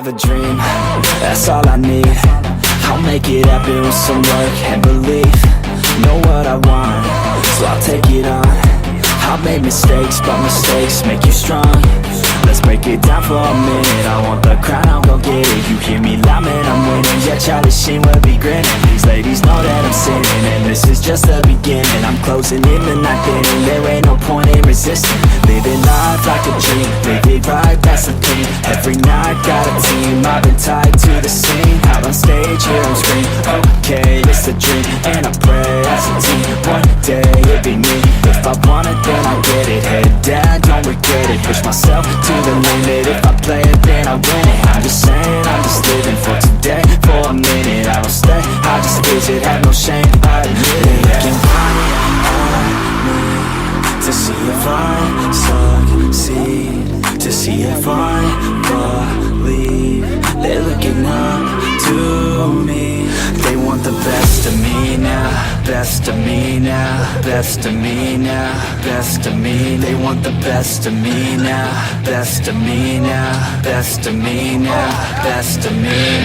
have a dream, that's all I need. I'll make it happen with some work and belief. Know what I want, so I'll take it on. I've made mistakes, but mistakes make you strong. Let's break it down for a minute. I want the crown, I'll go get it. You hear me loud, man, I'm winning. Yeah, Charlie Sheen will be grinning. These ladies know that I'm sinning, and this is just the beginning. I'm closing in the ninth inning, there ain't no point in resisting. Living life like a dream, live it right, that's the thing. Every night, got a team, I've been tied to the scene. Out on stage, hear them scream, okay, it's a dream. And I pray as a team, one day it'll be me. If I want it, then I get it. Head down, don't regret it. Push myself to the limit. If I play it, then I win it. I'm just saying, I'm just living for today. For a minute, I don't stay, I just visit. Have no shame, I admit it. Looking right at me to see if I succeed, to see if I believe. They're looking up to me. They want the best of me now, best of me now, best of me now, best of me. They want the best of me now, best of me now, best of me now, best of me.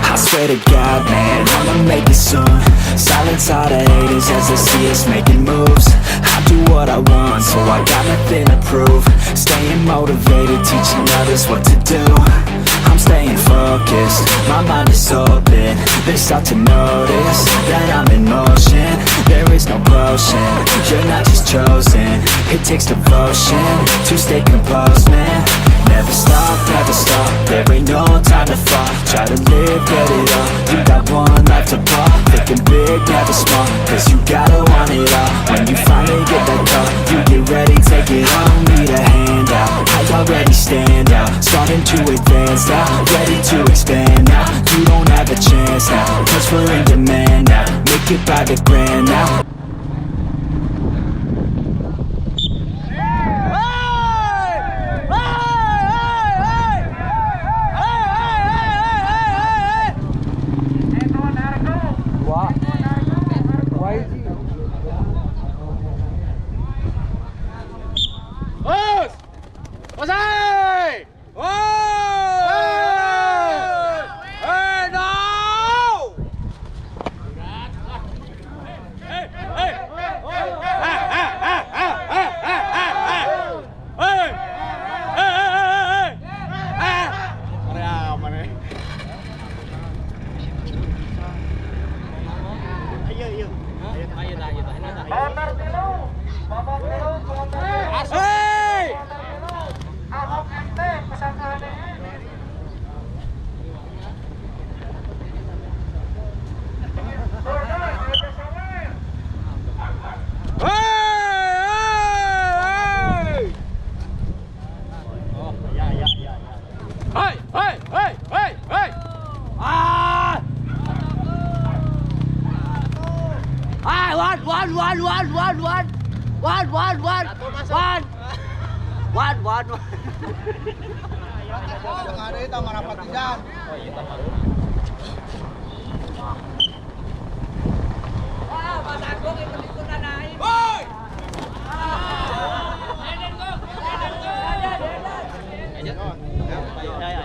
I swear to God, man, I'ma make it soon. Silence all the haters as they see us making moves. I do what I want, so I got nothing to prove. Staying motivated, teaching others what to do. I'm staying focused, my mind is open. They start to notice that I'm in motion. There is no potion, you're not just chosen. It takes devotion to stay composed, man. Never stop, there ain't no time to fall. Try to live, get it all, you got one life to pop. Thinking big, never small, cause you gotta want it all. When you finally get that call, you get ready, take it on. Need a hand out, I already stand out. Starting to advance now, ready to expand now. You don't have a chance now, cause we're in demand now. Make it by the grand now.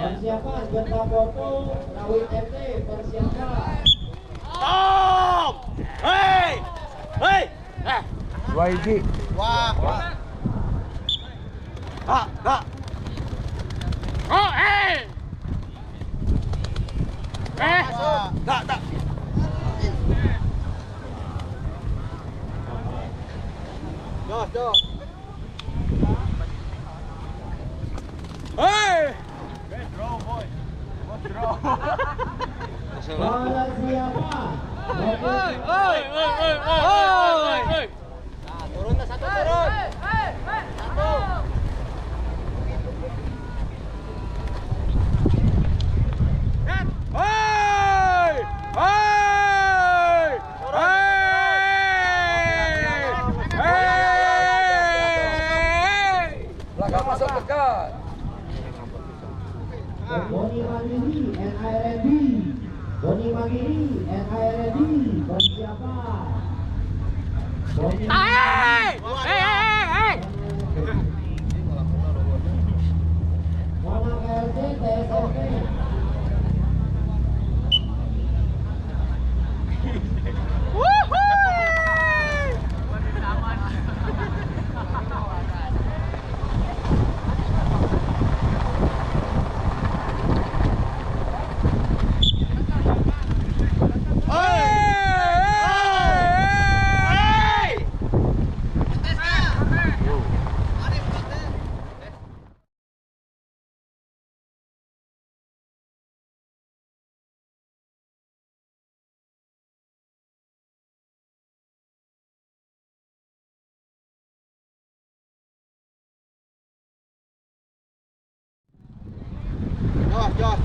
Persiapan bentar foto Rawit MT persiapan. Stop! Hey! Hey! YG. Wah. Kak. Oh, hey! Tak. Jos. Hey! Draw, boy. Draw. Bola siapa? Oi. Turun dah satu turun. Satu. Hey! Nama KLC Dayyyy.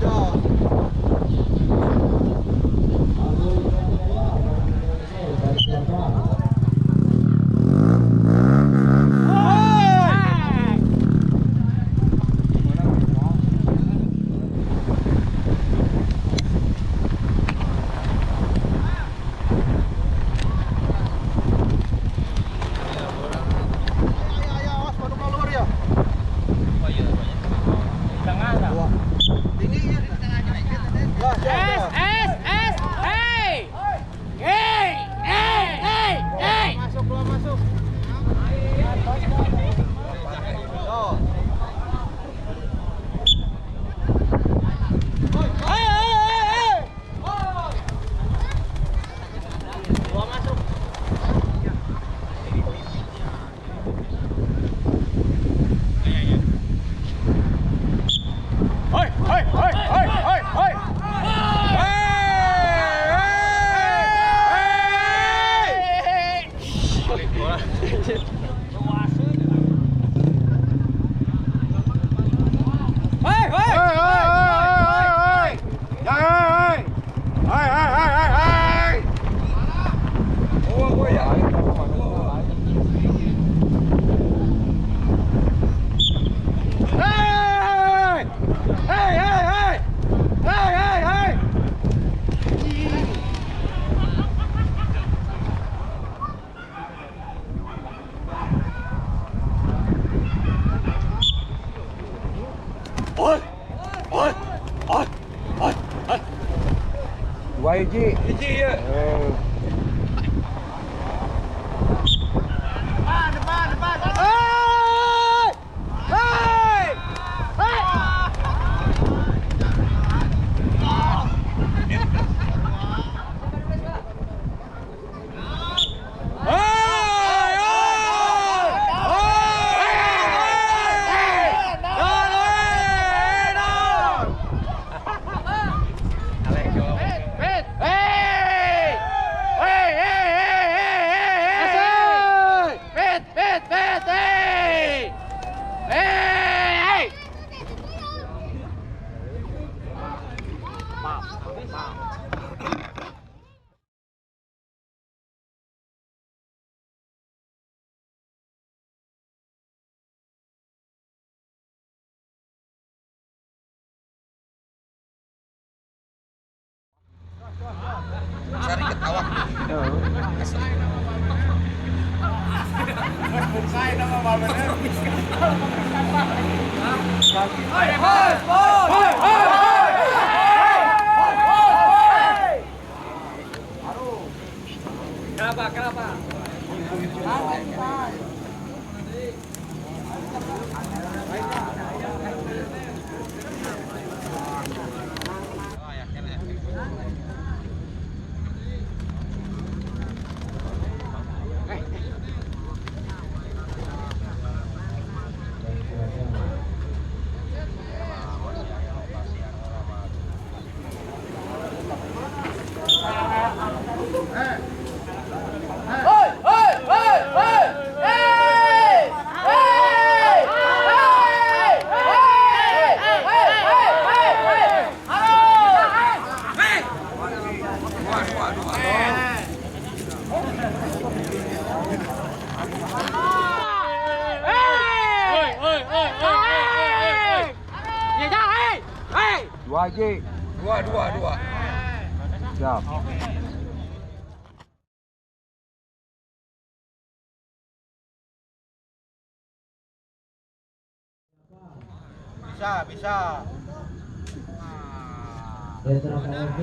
Jos. Dayyyy ya. Seri ketawa. Bukain nama babener. Kenapa? Dayyyy. Dua. Siap. Bisa. DETRA KLC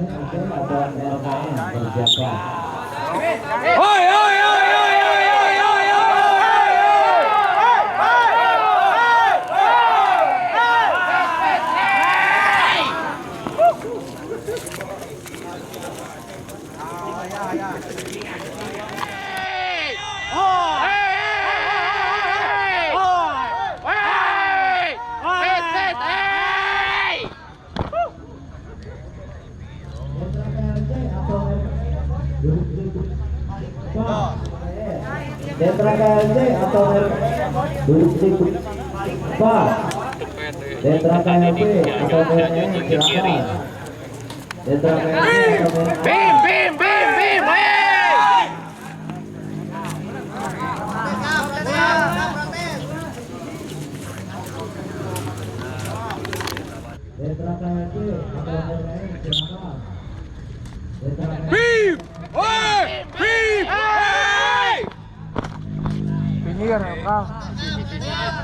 atau LKM bersiapkan. DETRA KLC atau duduk sedikit. Pak. DETRA KLC atau PERMEN silakan. DETRA KLC atau PERMEN. Bim. DETRA KLC atau PERMEN silakan. DETRA KLC. Pinggir, Kang.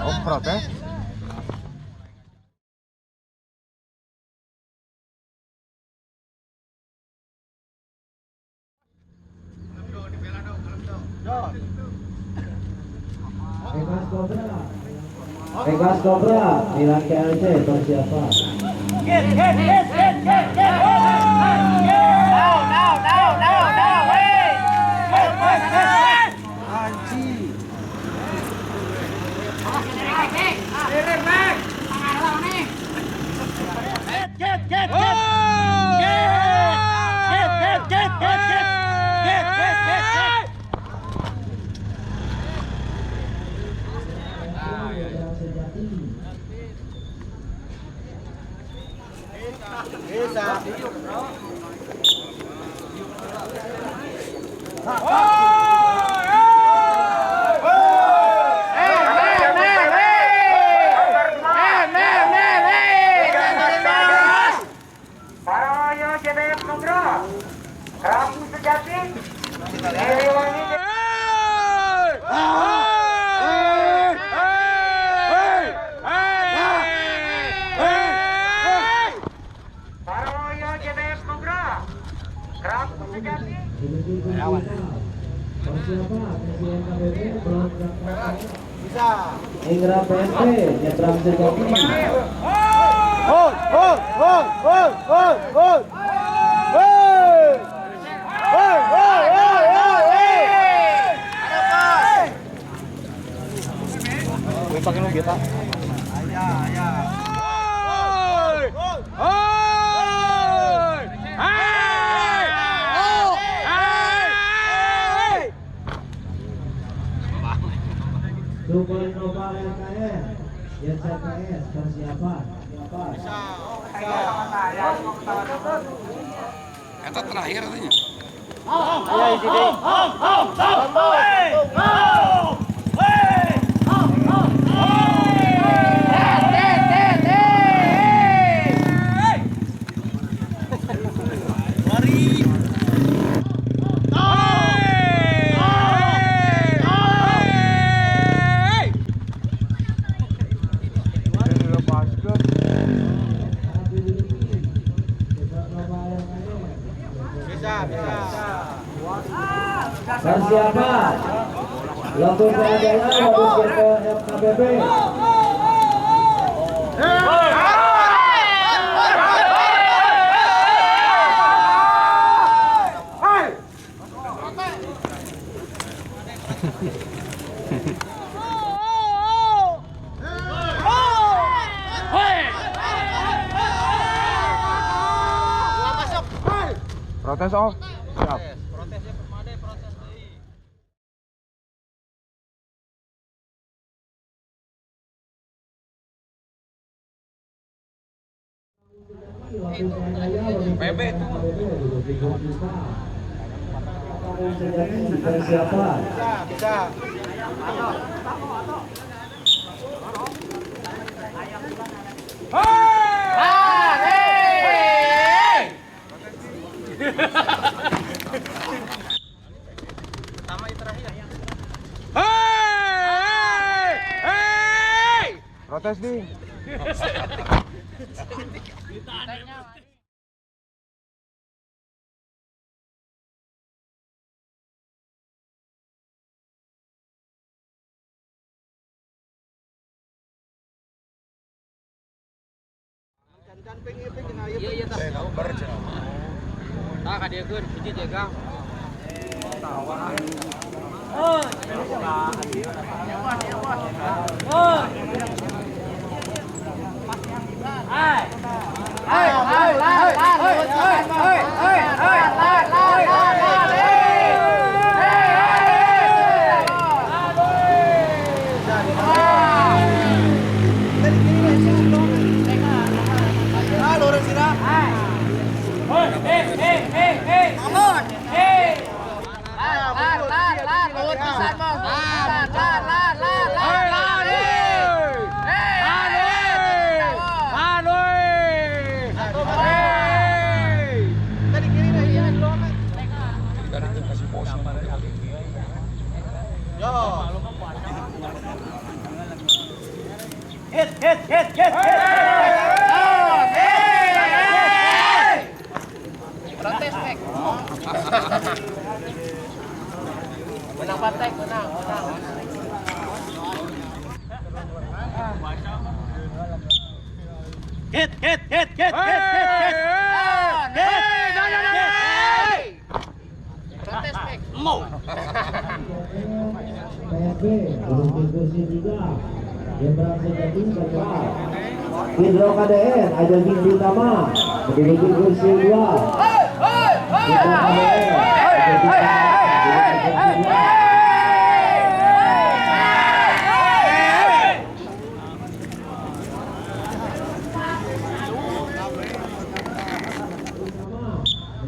Oh, protes. Kelas Cobra, Liga KLC persiapan. Hingga PNP nyebrang sejati. Pakai lu kita. Supernova LKM, JKS persiapan. Kata terakhir katanya. Persiapan. Langsung ke adalah habis ke KBB. Protes off. Siap. PB itu. Persiapan. Bisa. Protes nih. Iya tah. Tah ka dia keun hiji jaga. Menang patek, menang. Hit. Protes back. Mau. PSB, Burung di kursi 3. Yang berhasil jadi Kelas. Hidro KDN, ada di Utama. Menduduki kursi 2. Hidro KDN,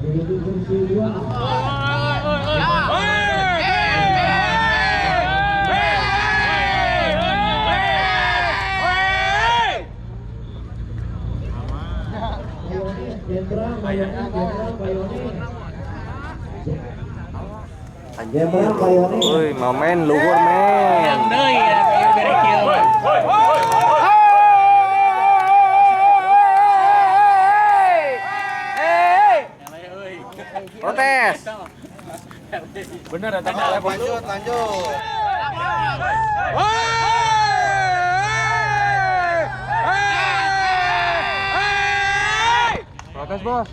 ada di kursi 2. Woi, momen luhur men. Protes. Bener ada lanjut. Protes, Bos.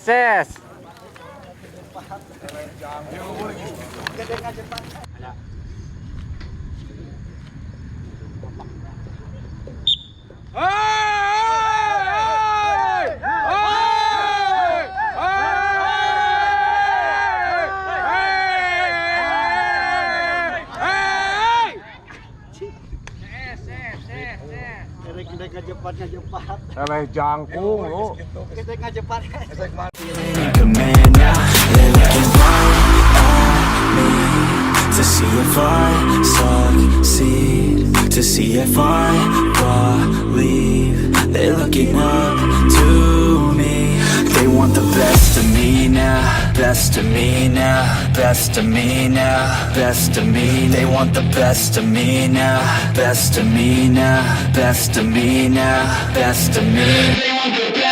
Ses. Eleh jangkung lu. Feeling like a man now, they're looking right at me to see if I succeed, to see if I believe. They're looking up to me. They want the best of me now, best of me now, best of me now, best of me. They want the best of me now, best of me now, best of me now, best of me. They want the best.